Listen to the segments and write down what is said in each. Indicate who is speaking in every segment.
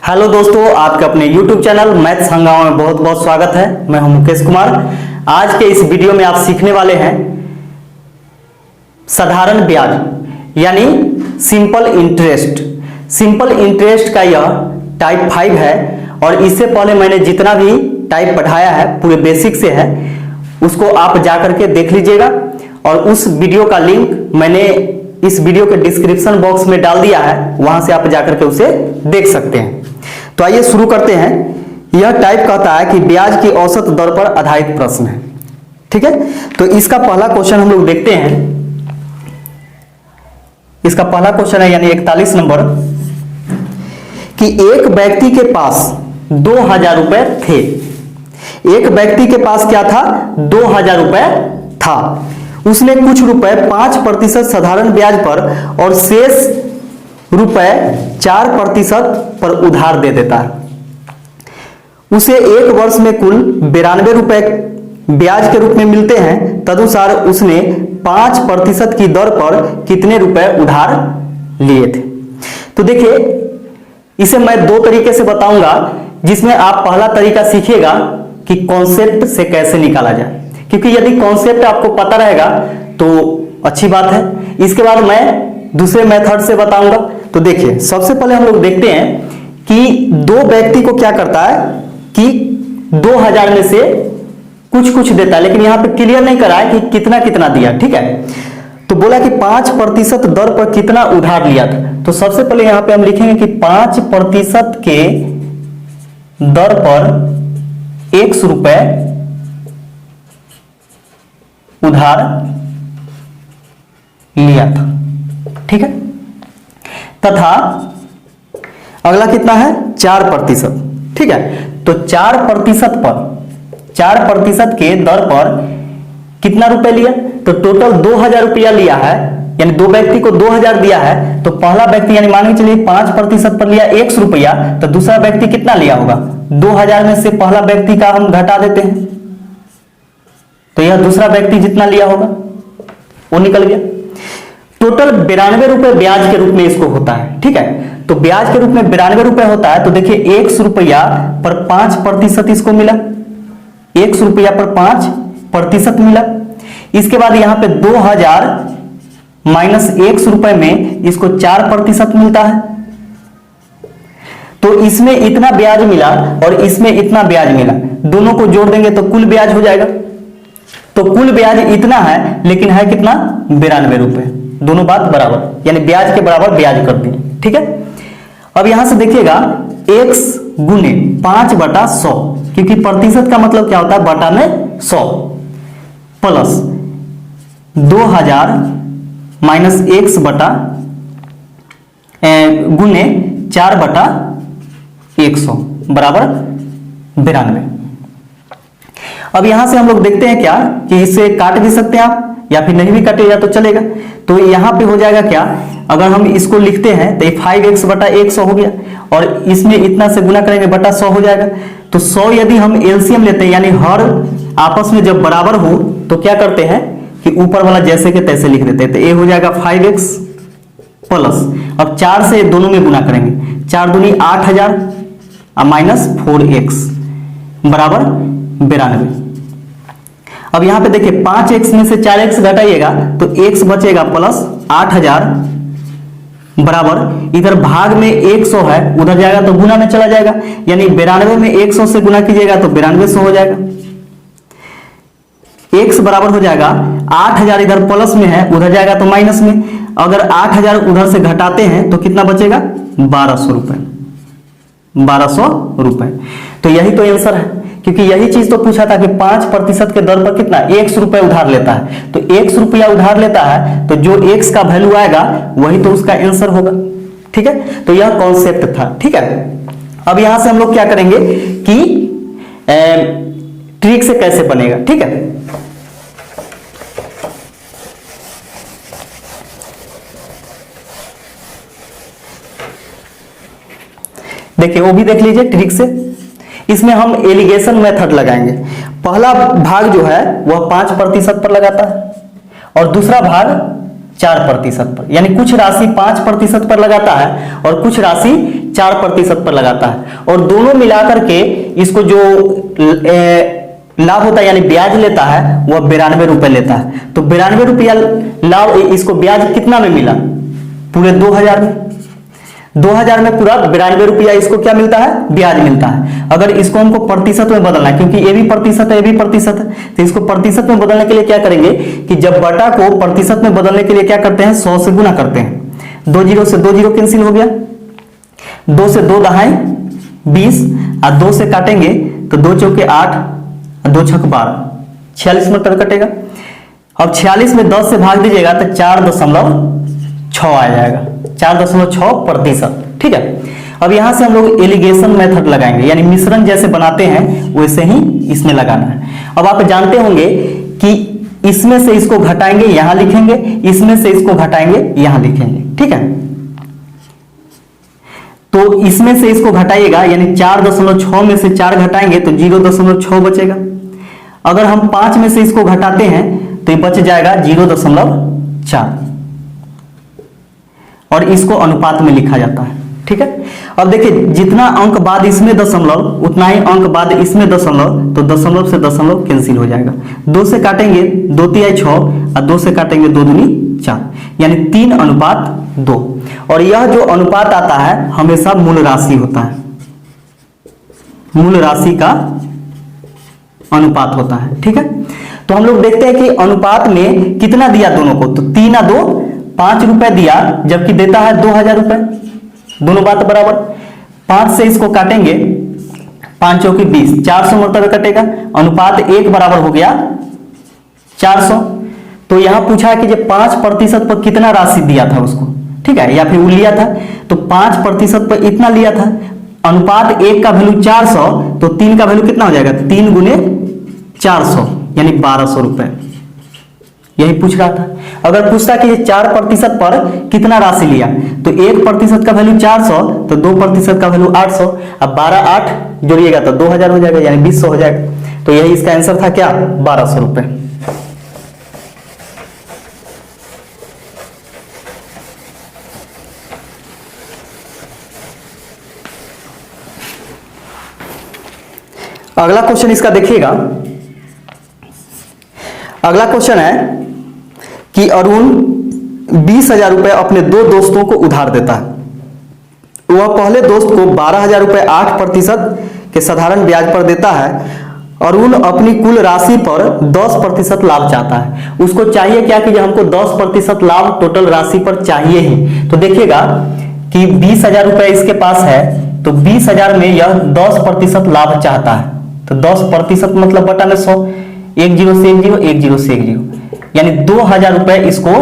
Speaker 1: Hello दोस्तों, आपके अपने YouTube चैनल मैथ्स हंगामा में बहुत बहुत स्वागत है। मैं हूं मुकेश कुमार। आज के इस वीडियो में आप सीखने वाले हैं साधारण ब्याज यानी सिंपल इंटरेस्ट। सिंपल इंटरेस्ट का यह टाइप 5 है और इससे पहले मैंने जितना भी टाइप पढ़ाया है पूरे बेसिक से है, उसको आप जाकर के देख लीजिएगा और उस वीडियो का लिंक मैंने इस वीडियो के डिस्क्रिप्शन बॉक्स में डाल दिया है, वहां से आप जाकर के उसे देख सकते हैं। तो आइए शुरू करते हैं। यह टाइप कहता है कि ब्याज की औसत दर पर आधारित प्रश्न है। ठीक है, तो इसका पहला क्वेश्चन हम लोग देखते हैं। इसका पहला क्वेश्चन है यानी 41 नंबर कि एक व्यक्ति के पास 2000 रुपए थे। एक व्यक्ति के पास क्या था? 2000 रुपए था। उसने कुछ रुपए 5% साधारण ब्याज पर और शेष रुपए 4% पर उधार दे देता है। उसे एक वर्ष में कुल 92 रुपए ब्याज के रूप में मिलते हैं। तदनुसार उसने 5% की दर पर कितने रुपए उधार लिए थे? तो देखिए, इसे मैं दो तरीके से बताऊंगा, जिसमें आप पहला तरीका सीखिएगा कि कॉन्सेप्ट से कैसे निकाला जाए, क्योंकि यदि कॉन्सेप्ट आपको पता रहेगा तो अच्छी बात है। इसके बाद मैं दूसरे मेथड से बताऊंगा। तो देखिए, सबसे पहले हम लोग देखते हैं कि दो व्यक्ति को क्या करता है कि 2000 में से कुछ कुछ देता है, लेकिन यहां पे क्लियर नहीं करा है कि कितना कितना दिया। ठीक है, तो बोला कि 5% दर पर कितना उधार लिया था। तो सबसे पहले यहां पे हम लिखेंगे कि 5% के दर पर 100 रुपए उधार लिया था। ठीक है, तथा अगला कितना है? 4%। ठीक है, तो 4% के दर पर कितना रुपए लिया? तो टोटल 2000 रुपया लिया है, यानी दो व्यक्ति को 2000 दिया है। तो पहला व्यक्ति यानी मान के चलिए 5% पर लिया 100 रुपया, तो दूसरा व्यक्ति कितना लिया होगा? 2000 में से पहला व्यक्ति का हम घटा देते हैं, तो यह दूसरा व्यक्ति जितना लिया होगा वो निकल गया। टोटल 92 रुपए ब्याज के रूप में इसको होता है। ठीक है, तो ब्याज के रूप में 92 रुपए होता है। तो देखिए, 100 रुपया पर 5% इसको मिला, 100 रुपया पर 5% मिला। इसके बाद यहां पे 2000 माइनस 100 रुपए में इसको 4% मिलता है। तो इसमें इतना ब्याज मिला और इसमें इतना ब्याज मिला, दोनों को जोड़ देंगे तो कुल ब्याज हो जाएगा। तो कुल ब्याज इतना है, लेकिन है कितना? 92 रुपए। दोनों बात बराबर, यानी ब्याज के बराबर ब्याज कर दिए। ठीक है, अब यहां से देखिएगा x गुने 5/100, क्योंकि प्रतिशत का मतलब क्या होता है? बटा में 100, प्लस 2000 माइनस x बटा गुने 4/100 बराबर 92। अब यहां से हम लोग देखते हैं क्या कि इसे काट भी सकते हैं आप, या फिर नहीं भी काटेगा तो चलेगा। तो यहां पे हो जाएगा क्या, अगर हम इसको लिखते हैं तो 5x बटा 100 हो गया और इसमें इतना से गुना करेंगे बटा 100 हो जाएगा। तो 100 यदि हम एलसीएम लेते हैं, यानी हर आपस में जब बराबर हो तो क्या करते हैं कि ऊपर वाला जैसे के तैसे लिख देते हैं। तो ये हो जाएगा 5x प्लस, अब 4 से दोनों में गुना करेंगे, 4 दूनी 8000 माइनस 4x बराबर 92। अब यहां पे देखिए 5x में से 4x घटाइएगा तो x बचेगा प्लस 8000 बराबर, इधर भाग में 100 है, उधर जाएगा तो गुना में चला जाएगा, यानी 92 में 100 से गुना कीजिएगा तो 9200 हो जाएगा। x बराबर हो जाएगा 8000, इधर प्लस में है, उधर जाएगा तो माइनस में। अगर 8000 उधर से घटाते हैं तो कितना बचेगा? 1200 रुपए। 1200 रुपए। तो यही तो आंसर है, क्योंकि यही चीज तो पूछा था कि 5% के दर पर कितना? 100 रुपए उधार लेता है। तो 100 रुपया उधार लेता है तो जो x का वैल्यू आएगा वही तो उसका आंसर होगा। ठीक है, तो यह कॉन्सेप्ट था। ठीक है, अब यहां से हम लोग क्या करेंगे कि ट्रिक से कैसे बनेगा। ठीक है, देखिए वो भी देख लीजिए ट्रिक से। इसमें हम एलिगेशन मेथड लगाएंगे। पहला भाग जो है वह 5% पर लगाता है और दूसरा भाग 4% पर, यानी कुछ राशि 5% पर लगाता है और कुछ राशि 4% पर लगाता है, और दोनों मिलाकर के इसको जो लाभ होता है यानी ब्याज लेता है वह 92 रुपए लेता है। तो 92 रुपया लाभ, इसको ब्याज कितना में मिला? पूरे 2000 में। 2000 में पूरा 92 रुपया इसको क्या मिलता है? ब्याज मिलता है। अगर इसको हमको प्रतिशत में बदलना है, क्योंकि ये भी प्रतिशत है, ये भी प्रतिशत है, तो इसको प्रतिशत में बदलने के लिए क्या करेंगे कि जब बटा को प्रतिशत में बदलने के लिए क्या करते हैं? 100 से गुना करते हैं। 2 जीरो से 2 जीरो कैंसिल हो गया, 2 से 2 दहाई 20, और 2 से काटेंगे तो 2 चौके 8, 2 छक 12, 46 में कटेगा। अब 46 में 10 से भाग दीजिएगा तो 4.6 आ जाएगा, 4.6%। ठीक है, अब यहां से हम लोग एलिगेशन मेथड लगाएंगे, यानी मिश्रण जैसे बनाते हैं वैसे ही इसमें लगाना है। अब आप जानते होंगे कि इसमें से इसको घटाएंगे यहां लिखेंगे, इसमें से इसको घटाएंगे यहां लिखेंगे। ठीक है, तो इसमें से इसको घटाइएगा, यानी 4.6 में से 4 घटाएंगे तो 0.6 बचेगा। अगर हम 5 में से इसको घटाते हैं तो ये बच जाएगा 0.4, और इसको अनुपात में लिखा जाता है। ठीक है, अब देखिए जितना अंक बाद इसमें दशमलव उतना ही अंक बाद इसमें दशमलव, तो दशमलव से दशमलव कैंसिल हो जाएगा। 2 से काटेंगे 2 तिहाई 6, और 2 से काटेंगे 2 दूनी 4, यानी 3:2। और यह जो अनुपात आता है हमेशा मूल राशि होता है, मूल राशि का अनुपात होता है। ठीक है, तो हम लोग देखते हैं कि अनुपात में कितना दिया दोनों को, तो 3 और 2 5 रुपए दिया, जबकि देता है 2000 रुपए, दोनों बात बराबर। 5 से इसको काटेंगे, 5 चौकी 20, 400 मरतबे कटेगा, अनुपात 1 बराबर हो गया 400। तो यहां पूछा है कि जब 5% पर कितना राशि दिया था उसको, ठीक है, या फिर वो लिया था, तो 5% पर इतना लिया था। अनुपात 1 का वैल्यू 400, तो 3 का वैल्यू कितना हो जाएगा? 3 गुने 400, यानी 1200 रुपए। यही पूछ रहा था। अगर पूछता कि 4% पर कितना राशि लिया, तो 1% का वैल्यू 400, तो 2% का वैल्यू 800, अब 12 8 जोड़िएगा तो 2000 हो जाएगा, यानी 2000 हो जाएगा। तो यही इसका आंसर था, क्या? 1200 रुपए। अगला क्वेश्चन इसका देखिएगा। अगला क्वेश्चन है कि अरुण 20,000 रुपए अपने 2 दोस्तों को उधार देता है। वह पहले दोस्त को 12,000 रुपए 8% के साधारण ब्याज पर देता है। अरुण अपनी कुल राशि पर 10% लाभ चाहता है। उसको चाहिए क्या कि हमको 10% लाभ टोटल राशि पर चाहिए ही। तो देखिएगा कि 20,000 रुपए इसके पास है, तो 20,000 में यह 10% लाभ चाहता है। तो 10% मतलब बटा में 100, 1 0 से 1 0, 1 0 से 1 0, यानी 2000 रुपए इसको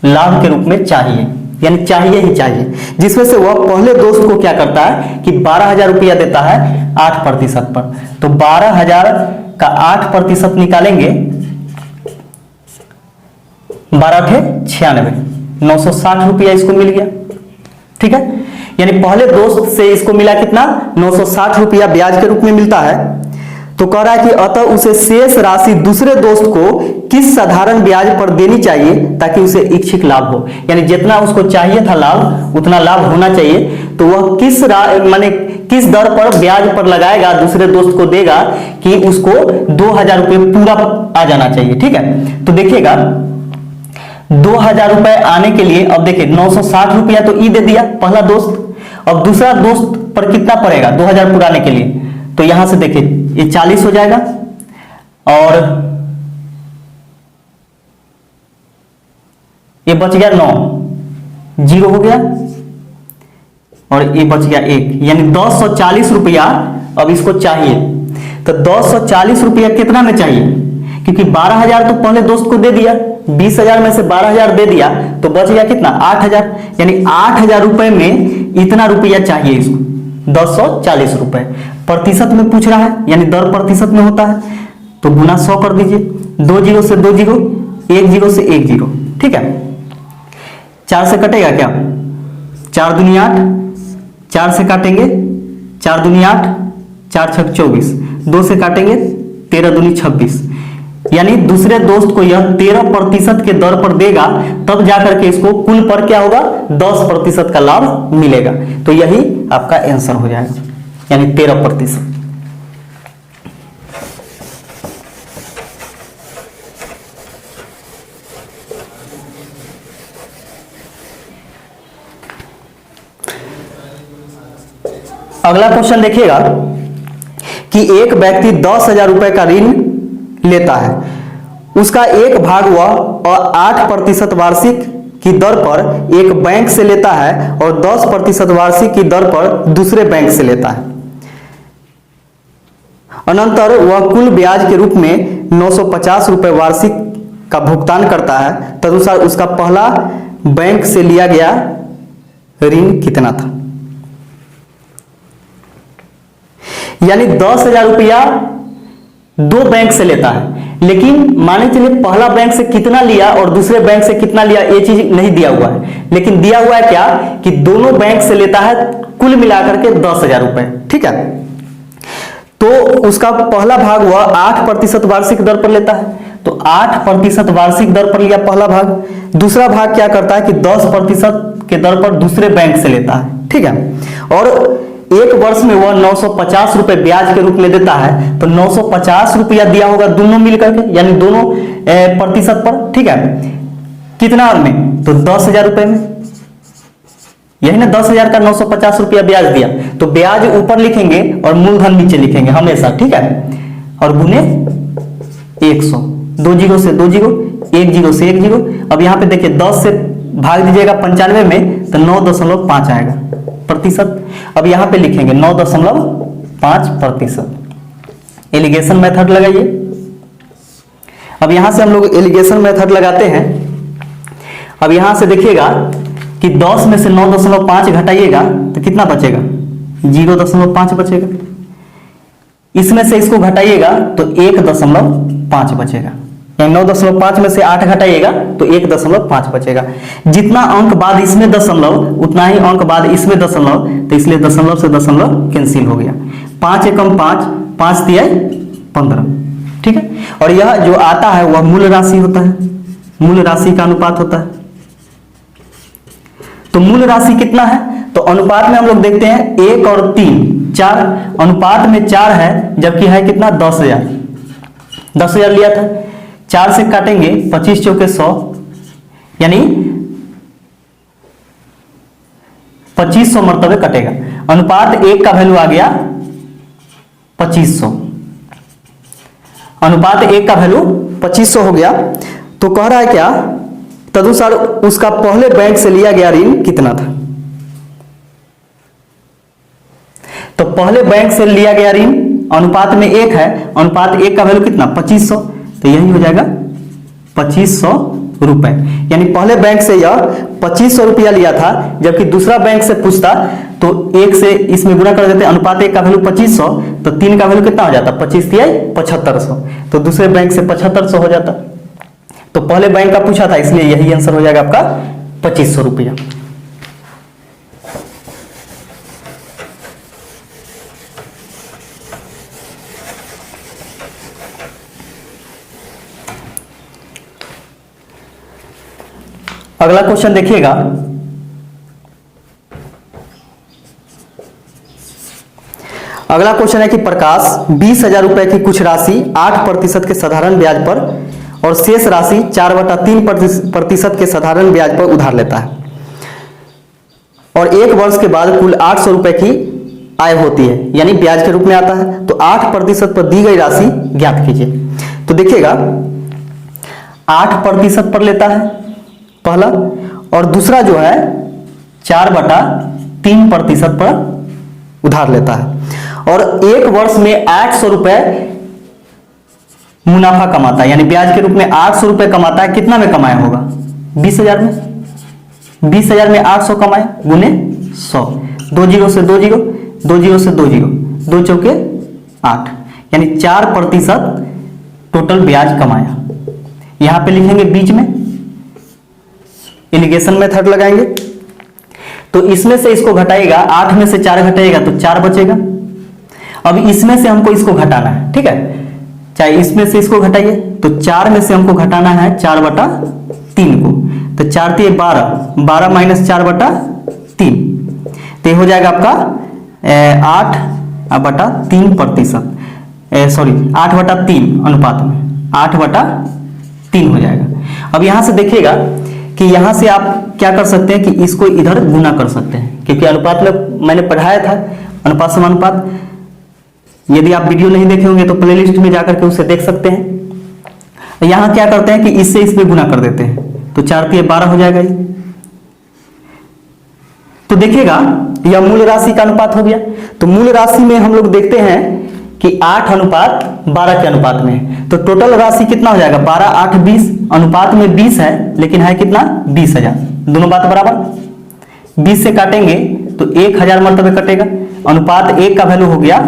Speaker 1: लाभ के रूप में चाहिए, यानी चाहिए ही चाहिए। जिसमें से वह पहले दोस्त को क्या करता है कि 12,000 रुपया देता है 8% पर। तो 12,000 का 8% निकालेंगे, 12 × 96, 960 रुपया इसको मिल गया। ठीक है, यानी पहले दोस्त से इसको मिला कितना? 960 रुपया ब्याज के रूप में मिलता है। तो कह रहा है कि अतः उसे शेष राशि दूसरे दोस्त को किस साधारण ब्याज पर देनी चाहिए ताकि उसे इच्छित लाभ हो, यानी जितना उसको चाहिए था लाभ उतना लाभ होना चाहिए। तो वह किस दर पर ब्याज पर लगाएगा, दूसरे दोस्त को देगा कि उसको 2000 रुपये पूरा आ जाना चाहिए। ठीक है, तो देखिएगा 2000 रुपए आने के लिए, अब देखिए 960 रुपया तो ई दे दिया पहला दोस्त, अब दूसरा दोस्त पर कितना पड़ेगा 2000 पुराने के लिए? तो यहां से देखिए ये 40 हो जाएगा, और ये बच गया 9, 0 हो गया, और ये बच गया 1, यानी 1040 रुपया अब इसको चाहिए। तो 1040 रुपया कितना में चाहिए? क्योंकि 12,000 तो पहले दोस्त को दे दिया, 20,000 में से 12,000 दे दिया, तो बच गया कितना? 8,000, यानी 8,000 रुपए में इतना रुपया चाहिए इसको, 1040 रुपए। प्रतिशत में पूछ रहा है, यानी दर प्रतिशत में होता है, तो गुना 100 कर दीजिए। 2 0 से 2 0, 1 0 से 1 0। ठीक है, 4 से कटेगा क्या? 4 दूनी 8, 4 से काटेंगे 4 दूनी 8, 4 छक 24, 2 से काटेंगे 13 दूनी 26, यानी दूसरे दोस्त को यह 13% के दर पर देगा, तब जाकर के इसको कुल पर क्या होगा 10% का लाभ मिलेगा। तो यही आपका आंसर हो जाएगा, यानी 13%। अगला क्वेश्चन देखिएगा कि एक व्यक्ति 10,000 रुपए का ऋण लेता है, उसका एक भाग वह 8% वार्षिक की दर पर एक बैंक से लेता है और 10% वार्षिक की दर पर दूसरे बैंक से लेता है। अनंतर वह कुल ब्याज के रूप में 950 रुपए वार्षिक का भुगतान करता है, तदनुसार उसका पहला बैंक से लिया गया ऋण कितना था। यानी 10,000 रुपया दो बैंक से लेता है, लेकिन माने चलिए पहला बैंक से कितना लिया और दूसरे बैंक से कितना लिया ये चीज नहीं दिया हुआ है, लेकिन दिया हुआ है क्या कि दोनों बैंक से लेता है कुल मिलाकर के 10,000 रुपए। ठीक है, तो उसका पहला भाग वह 8% वार्षिक दर पर लेता है, तो 8% वार्षिक दर पर लिया पहला भाग। दूसरा भाग क्या करता है कि 10% के दर पर दूसरे बैंक से लेता है। ठीक है, और एक वर्ष में वह 950 रुपए ब्याज के रूप में देता है, तो 950 रुपया दिया होगा दोनों मिलकर के, यानी दोनों प्रतिशत पर। ठीक है, कितना में, तो 10,000 रुपए में, यही ना 10,000 का 950 रुपया ब्याज दिया, तो ब्याज ऊपर लिखेंगे और मूलधन नीचे लिखेंगे हमेशा। ठीक है, और गुने 100, 2 जीरो से 2 जीरो, 1 जीरो से 1 जीरो। अब यहाँ पे देखिए 10 से भाग दीजिएगा 95 में, तो 9.5 आएगा प्रतिशत। अब यहां पे लिखेंगे 9.5%। एलिगेशन मेथड लगाइए। अब यहां से हम लोग एलिगेशन मेथड लगाते हैं। अब यहां से देखिएगा कि 10 में से 9.5 घटाइएगा तो कितना बचेगा, 0.5 बचेगा। इसमें से इसको घटाइएगा तो 1.5 बचेगा, यानी 9.5 में से 8 घटाइएगा तो 1.5 बचेगा। जितना अंक बाद इसमें दशमलव उतना ही अंक बाद इसमें दशमलव, तो इसलिए दशमलव से दशमलव कैंसिल हो गया। 5 एकम 5, 5 तिया 15। ठीक है, और यह जो आता है वह मूल राशि होता है, मूल राशि का अनुपात होता है। तो मूल राशि कितना है, तो अनुपात में हम लोग देखते हैं 1 और 3, 4 अनुपात में 4 है, जबकि है कितना 10,000। 10,000 लिया था, 4 से काटेंगे 25 चौके 100, यानी 2500 मरतबे कटेगा। अनुपात 1 का वैल्यू आ गया 2500, अनुपात 1 का वैल्यू 2500 हो गया। तो कह रहा है क्या, तदनुसार उसका पहले बैंक से लिया गया ऋण कितना था। तो पहले बैंक से लिया गया ऋण अनुपात में 1 है, अनुपात 1 का वैल्यू कितना 2500, तो यही हो जाएगा 2500 रुपए। यानी पहले बैंक से यह 2500 रुपया लिया था, जबकि दूसरा बैंक से पूछता तो 1 से इसमें गुणा कर देते, अनुपात 1 का वैल्यू 2500, तो 3 का वैल्यू कितना हो जाता 25 तिया 7500, तो दूसरे बैंक से 7500 हो जाता। तो पहले बैंक का पूछा था, इसलिए यही आंसर हो जाएगा आपका 2500 रुपया। अगला क्वेश्चन देखिएगा, अगला क्वेश्चन है कि प्रकाश 20,000 रुपए की कुछ राशि 8% के साधारण ब्याज पर और शेष राशि 4/3% के साधारण ब्याज पर उधार लेता है और 1 वर्ष के बाद कुल 800 रुपए की आय होती है, यानी ब्याज के रूप में आता है। तो 8% पर दी गई राशि ज्ञात कीजिए। तो देखिएगा 8% पर लेता है पहला, और दूसरा जो है 4/3% पर उधार लेता है, और 1 वर्ष में 800 रुपए मुनाफा कमाता है, यानी ब्याज के रूप में 800 रुपए कमाता है। कितना में कमाया होगा, 20,000 में, 20,000 में 800 कमाया गुने 100, 2 जीरो से 2 जीरो, 2 जीरो से 2 जीरो, 2 चौके 8, यानी 4% टोटल ब्याज कमाया। यहां पे लिखेंगे बीच में, एलिगेशन मेथड लगाएंगे। तो इसमें से इसको घटाएगा, 8 में से 4 घटाएगा तो 4 बचेगा। अब इसमें से हमको इसको घटाना है, ठीक है, चाहे इसमें से इसको घटाइए तो 4 में से हमको घटाना है 4/3 को, तो 4 × 12, 12 - 4/3, तो ये हो जाएगा आपका 8/3%, सॉरी 8/3 अनुपात में 8/3 हो जाएगा। अब यहां से देखिएगा कि यहां से आप क्या कर सकते हैं कि इसको इधर गुना कर सकते हैं, क्योंकि अनुपात में मैंने पढ़ाया था अनुपात समानुपात। यदि आप वीडियो नहीं देखे होंगे तो प्लेलिस्ट में जाकर के उसे देख सकते हैं। यहां क्या करते हैं कि इससे इसमें गुना कर देते हैं, तो 4 × 12 हो जाएगा ये। तो देखिएगा यह मूल राशि का अनुपात हो गया। तो मूल राशि में हम लोग देखते हैं कि 8:12 के अनुपात में है, तो टोटल राशि कितना हो जाएगा 12, 8, 20, अनुपात में 20 है लेकिन है कितना 20,000, दोनों बात बराबर। 20 से काटेंगे तो 1000 मरतबे कटेगा, अनुपात 1 का वैल्यू हो गया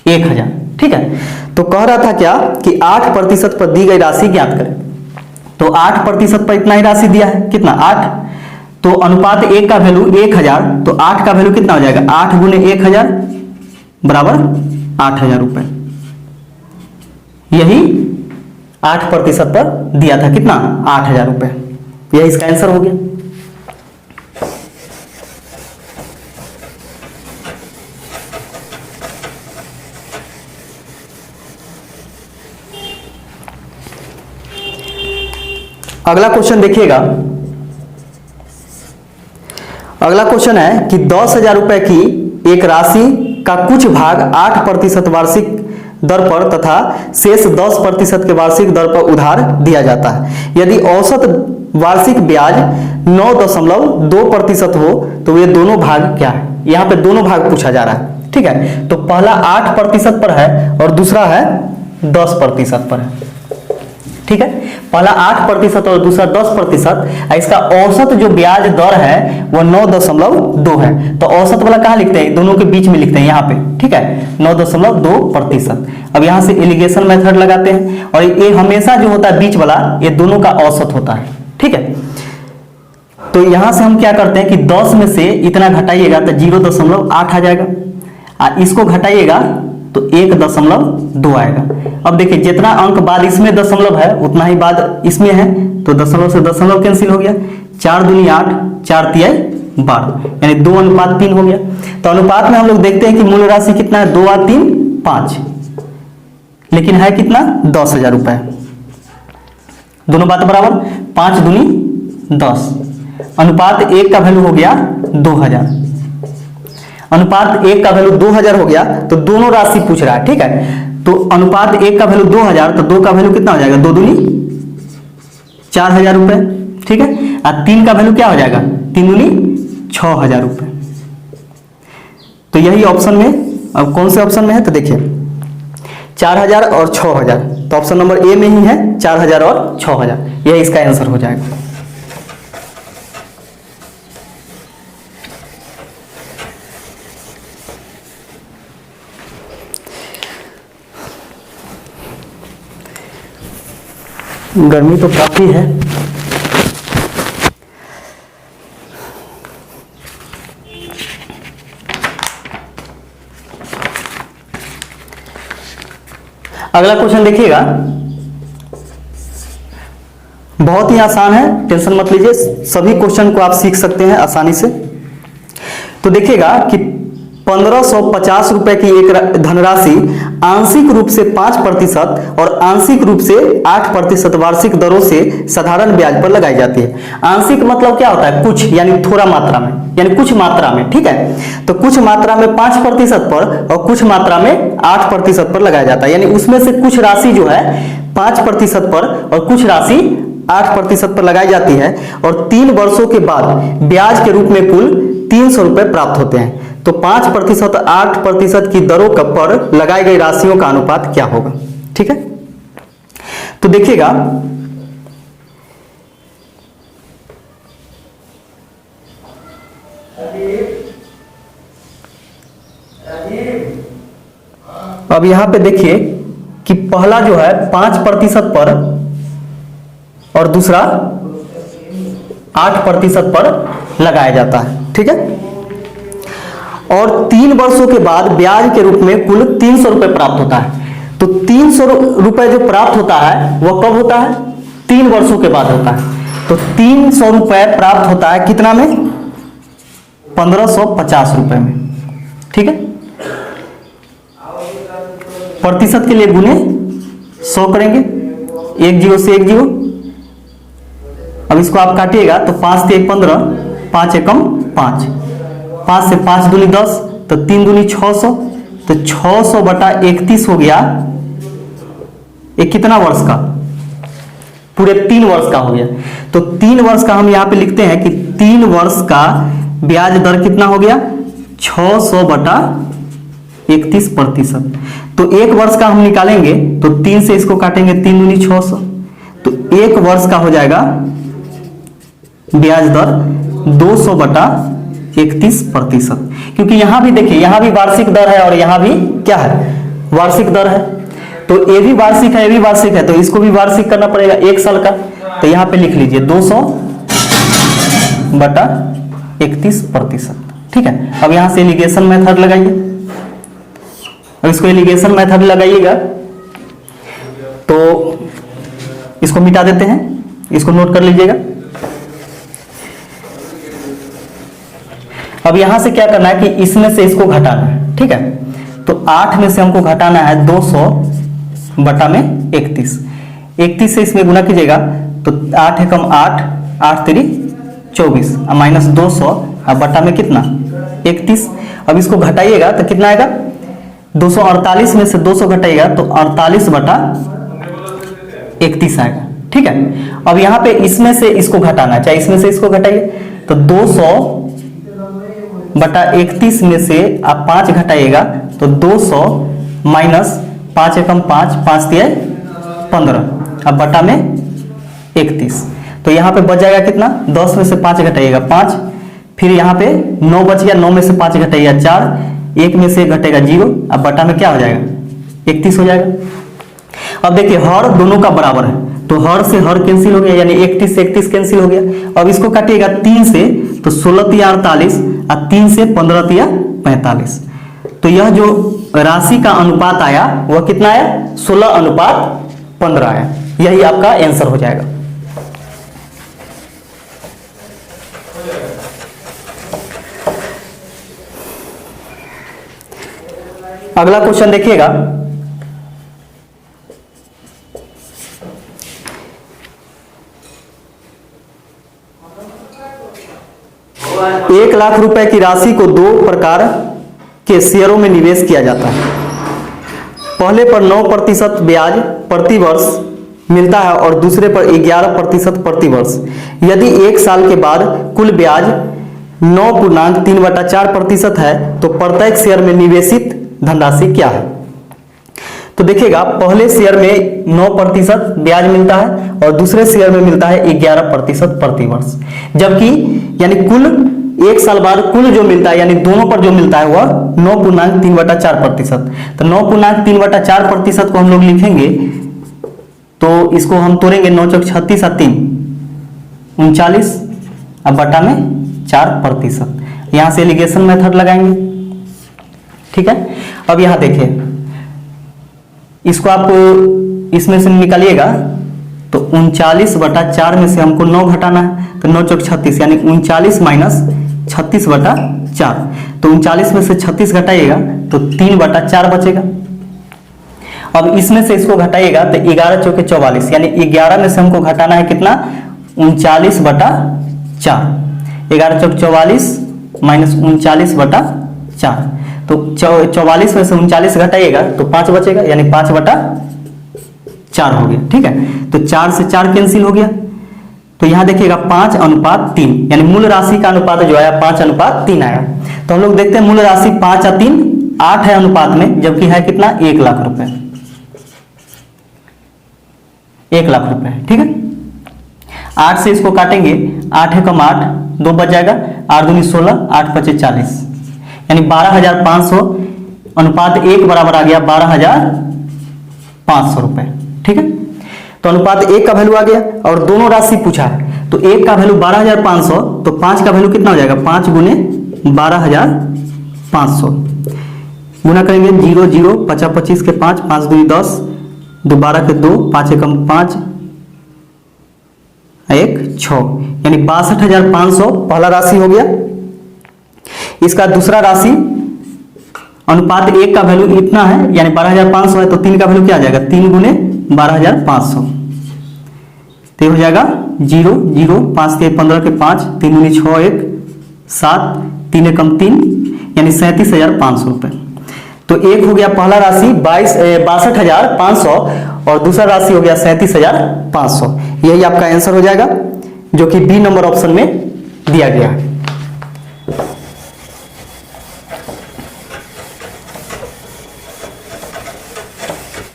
Speaker 1: 1000, ठीक है। तो कह रहा था क्या कि 8% पर दी गई राशि ज्ञात करें, तो 8% पर इतना ही राशि दिया है, कितना 8, तो अनुपात 1 का वैल्यू 1000, तो 8 का वैल्यू कितना हो जाएगा 8 × 1000 बराबर 8000 रुपए। यही 8% पर दिया था, कितना 8000 रुपए, यही इसका आंसर हो गया। अगला क्वेश्चन देखिएगा। अगला क्वेश्चन है कि 10,000 रुपए की एक राशि का कुछ भाग 8% वार्षिक दर पर तथा शेष 10% के वार्षिक दर पर उधार दिया जाता है। यदि औसत वार्षिक ब्याज 9.2% हो तो ये दोनों भाग क्या है। यहाँ पे दोनों भाग पूछा जा रहा है, ठीक है। तो पहला 8% पर है और दूसरा है 10% पर है, ठीक है। पहला 8% और दूसरा 10%। इसका औसत जो ब्याज दर है वह 9.2 है, तो औसत वाला कहाँ लिखते हैं, दोनों के बीच में लिखते हैं यहाँ पे, ठीक है 9.2%। अब यहाँ से एलिगेशन मेथड लगाते हैं और ये हमेशा जो होता है बीच वाला ये दोनों का औसत होता है, ठीक है। तो यहां से हम क्या करते हैं कि 10 में से इतना घटाइएगा तो 0.8 आ जाएगा, इसको घटाइएगा तो 1.2 आएगा। अब देखिए जितना अंक बाद इसमें दशमलव है उतना ही बाद इसमें है, तो दशमलव से दशमलव कैंसिल हो गया, 4 दूनी 8, 4 तिहाई 12, यानी 2:3 हो गया। तो अनुपात में हम लोग देखते हैं कि मूल राशि कितना है 2 और 3 5, लेकिन है कितना 10,000 रुपए, दोनों बात बराबर। 5 दूनी 10, अनुपात 1 का वैल्यू हो गया 2000, अनुपात 1 का वैल्यू 2000 हो गया। तो दोनों राशि पूछ रहा है, ठीक है। तो अनुपात 1 का वैल्यू 2000, तो 2 का वैल्यू कितना हो जाएगा 2 दूनी 4000 रुपए, ठीक है। और 3 का वैल्यू क्या हो जाएगा 3 दूनी 6000 रुपए। तो यही ऑप्शन में, अब कौन से ऑप्शन में है तो देखिए 4000 और 6000, तो ऑप्शन नंबर ए में ही है 4000 और 6000, यही इसका आंसर हो जाएगा। गर्मी तो काफी है। अगला क्वेश्चन देखिएगा, बहुत ही आसान है, टेंशन मत लीजिए, सभी क्वेश्चन को आप सीख सकते हैं आसानी से। तो देखिएगा कि 1550 रुपए की एक धनराशि आंशिक रूप से 5% और आंशिक रूप से 8% वार्षिक दरों से साधारण ब्याज पर लगाई जाती है। आंशिक मतलब क्या होता है कुछ, यानी थोड़ा मात्रा में, यानी कुछ मात्रा में, ठीक है। तो कुछ मात्रा में 5% पर और कुछ मात्रा में 8% पर लगाया जाता है, यानी उसमें से कुछ राशि जो है 5% पर और कुछ राशि 8% पर लगाई जाती है और 3 वर्षों के बाद ब्याज के रूप में कुल 300 रुपए प्राप्त होते हैं। तो 5% 8% की दरों पर लगाई गई राशियों का अनुपात क्या होगा, ठीक है। तो देखिएगा अब यहां पे देखिए कि पहला जो है 5% पर और दूसरा 8% पर लगाया जाता है, ठीक है। और 3 वर्षों के बाद ब्याज के रूप में कुल 300 रुपए प्राप्त होता है। तो 300 रुपए जो प्राप्त होता है वह कब होता है? 3 वर्षों के बाद होता है। तो 300 रुपए प्राप्त होता है कितना में? 1550 रुपए में। ठीक है, प्रतिशत के लिए गुने 100 करेंगे, 1 जीरो से 1 जीरो। अब इसको आप काटिएगा तो 5 से 1 15, 5 एकम 5, 5 से 5 दूनी 10, तो 3 दूनी 600, तो 600 बटा 31 हो गया। एक कितना वर्ष का? पूरे 3 वर्ष का हो गया। तो 3 वर्ष का हम यहां पे लिखते हैं कि 3 वर्ष का ब्याज दर कितना हो गया? 600 बटा 31%। तो 1 वर्ष का हम निकालेंगे तो 3 से इसको काटेंगे, 3 दूनी 600, तो 1 वर्ष का हो जाएगा ब्याज दर 200 बटा 31%। क्योंकि यहां भी देखिए, यहां भी वार्षिक दर है और यहां भी क्या है? वार्षिक दर है। तो ये भी वार्षिक है, ये भी वार्षिक है, तो इसको भी वार्षिक करना पड़ेगा 1 साल का। तो यहां पे लिख लीजिए 200 बटा 31%। ठीक है, अब यहां से एलिगेशन मेथड लगाइए। अब इसको एलिगेशन मेथड लगाइएगा तो इसको मिटा देते हैं, इसको नोट कर लीजिएगा। अब यहां से क्या करना है कि इसमें से इसको घटाना है। ठीक है, तो 8 में से हमको घटाना है 200 बटा में 31। 31 से इसमें गुना कीजिएगा तो 8 एकम 8, 8 3 24, माइनस 200 और बटा में कितना? 31। अब इसको घटाइएगा तो कितना आएगा? 248 में से 200 घटाइएगा तो 48 बटा 31 आएगा। ठीक है, अब यहां पे इसमें से इसको घटाना है, चाहे इसमें से इसको घटाइए तो 200 बटा 31 में से आप 5 घटाइएगा तो 200 माइनस 5 एकम 5, 5 दिया 15, अब बटा में 31। तो यहां पे बच जाएगा कितना? 10 में से 5 घटाइएगा 5, फिर यहां पे 9 बच गया, 9 में से 5 घटाइएगा 4, 1 में से घटेगा 0, अब बटा में क्या हो जाएगा? 31 हो जाएगा। अब देखिए हर दोनों का बराबर है तो हर से हर कैंसिल हो गया, यानी 31 से 31 कैंसिल हो गया। अब इसको काटिएगा 3 से तो 16 तिया 48 और 3 से 15 तिया 45। तो यह जो राशि का अनुपात आया वह कितना आया? 16:15 आया। यही आपका आंसर हो जाएगा। अगला क्वेश्चन देखिएगा। एक लाख रुपए की राशि को 2 प्रकार के शेयरों में निवेश किया जाता है। पहले पर 9% ब्याज प्रति वर्ष मिलता है और दूसरे पर 11% प्रति वर्ष। यदि 1 साल के बाद कुल ब्याज 9.3/4% है तो प्रत्येक शेयर में निवेशित धनराशि क्या है? तो देखिएगा पहले शेयर में 9% ब्याज मिलता है और दूसरे शेयर में मिलता है 11% प्रति वर्ष। जबकि यानी कुल 1 साल बाद कुल जो मिलता है यानी दोनों पर जो मिलता है वह 9.3/4%। तो 9.3/4% को हम लोग लिखेंगे तो इसको हम तोड़ेंगे, 9 चौक 36 और 3 39 अब बटा में 4%। यहां से एलिगेशन मेथड लगाएंगे। ठीक है, अब यहां देखिए इसको आप इसमें से निकालिएगा तो 39/4 में से हमको 9 घटाना है तो 9 चौक 36 यानी 39 माइनस 36/4। तो 39 में से 36 घटाइएगा तो 3/4 बचेगा। अब इसमें से इसको घटाइएगा तो 11 चौके 44 यानी 11 में से हमको घटाना है कितना? 39/4। 11 चौक 44 माइनस 39/4। तो 44 में से 39 घटाइएगा तो 5 बचेगा यानी 5/4 हो गया। ठीक है, तो 4 से 4 कैंसिल हो गया। तो यहां देखिएगा 5:3 यानी मूल राशि का अनुपात जो आया 5:3 आया। तो हम लोग देखते हैं मूल राशि 5 और 3 8 है अनुपात में, जबकि है कितना? 1 लाख रुपए। 1 लाख रुपए। ठीक है, 8 से इसको काटेंगे, 8 एकम 8 2 बच जाएगा, 8 दूनी 16 8 पचे 40 यानी 12,500 अनुपात 1 बराबर आ गया 12,500 रुपए। ठीक है, तो अनुपात 1 का वैल्यू आ गया और दोनों राशि पूछा है तो 1 का वैल्यू 12,500 तो 5 का वैल्यू कितना हो जाएगा? 5 गुने 12,500 गुना करेंगे 0 0 50 25 के 5 5 दूनी 10 2 12 के 2 5 एकम 5 1 6 यानी 62,500 पहला राशि हो गया। इसका दूसरा राशि अनुपात 1 का वैल्यू इतना है यानी 12,500 है तो 3 का वैल्यू क्या आ जाएगा 3 गुने 12,500 तो हो जाएगा 0 0 5 के 15 के 5 3 दूनी 6 1 7 3 एकम 3 यानी 37,500 रुपए। तो एक हो गया पहला राशि 62,500 और दूसरा राशि हो गया 37,500। यही आपका आंसर हो जाएगा जो कि बी नंबर ऑप्शन में दिया गया है।